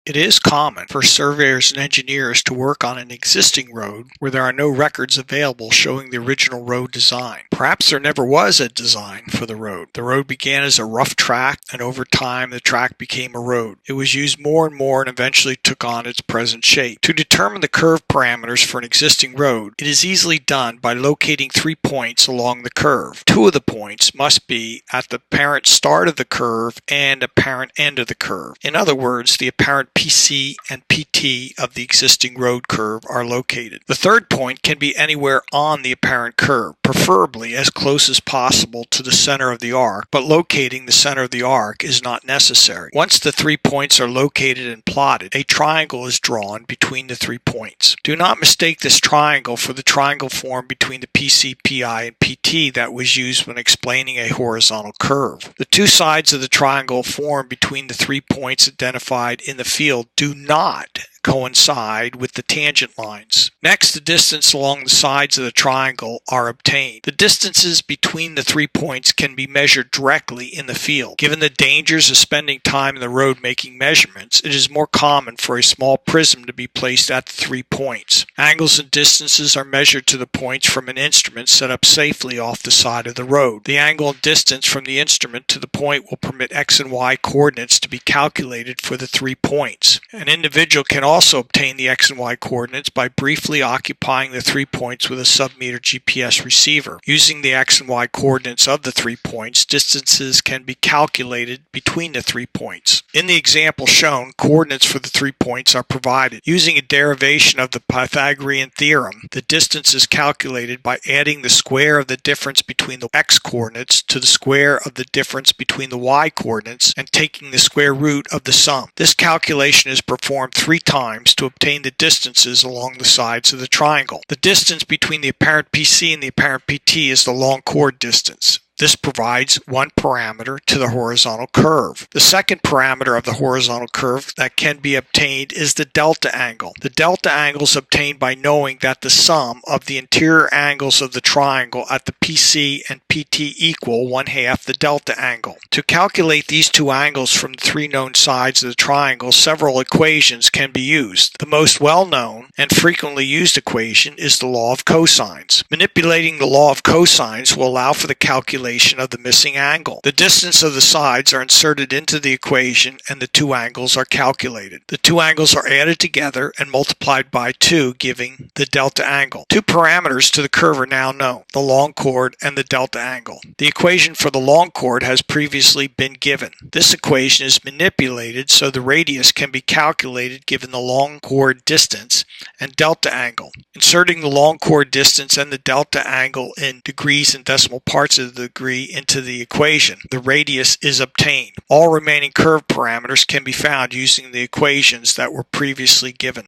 It is common for surveyors and engineers to work on an existing road where there are no records available showing the original road design. Perhaps there never was a design for the road. The road began as a rough track, and over time the track became a road. It was used more and more and eventually took on its present shape. To determine the curve parameters for an existing road, it is easily done by locating 3 points along the curve. 2 of the points must be at the apparent start of the curve and apparent end of the curve. In other words, the apparent PC and PT of the existing road curve are located. The third point can be anywhere on the apparent curve, preferably as close as possible to the center of the arc, but locating the center of the arc is not necessary. Once the 3 points are located and plotted, a triangle is drawn between the 3 points. Do not mistake this triangle for the triangle formed between the PC, PI, and PT that was used when explaining a horizontal curve. The two sides of the triangle formed between the 3 points identified in the field do not coincide with the tangent lines. Next, the distance along the sides of the triangle are obtained. The distances between the 3 points can be measured directly in the field. Given the dangers of spending time in the road making measurements, it is more common for a small prism to be placed at the 3 points. Angles and distances are measured to the points from an instrument set up safely off the side of the road. The angle and distance from the instrument to the point will permit X and Y coordinates to be calculated for the 3 points. An individual can also obtain the X and Y coordinates by briefly occupying the 3 points with a sub-meter GPS receiver. Using the X and Y coordinates of the 3 points, distances can be calculated between the 3 points. In the example shown, coordinates for the 3 points are provided. Using a derivation of the Pythagorean theorem, the distance is calculated by adding the square of the difference between the X coordinates to the square of the difference between the Y coordinates and taking the square root of the sum. This calculation is performed 3 times to obtain the distances along the sides of the triangle. The distance between the apparent PC and the apparent PT is the long chord distance. This provides one parameter to the horizontal curve. The second parameter of the horizontal curve that can be obtained is the delta angle. The delta angle is obtained by knowing that the sum of the interior angles of the triangle at the PC and PT equal 1/2 the delta angle. To calculate these two angles from the 3 known sides of the triangle, several equations can be used. The most well-known and frequently used equation is the law of cosines. Manipulating the law of cosines will allow for the calculation of the missing angle. The distance of the sides are inserted into the equation and the 2 angles are calculated. The 2 angles are added together and multiplied by 2, giving the delta angle. 2 parameters to the curve are now known, the long chord and the delta angle. The equation for the long chord has previously been given. This equation is manipulated so the radius can be calculated given the long chord distance and delta angle. Inserting the long chord distance and the delta angle in degrees and decimal parts of the degree into the equation, the radius is obtained. All remaining curve parameters can be found using the equations that were previously given.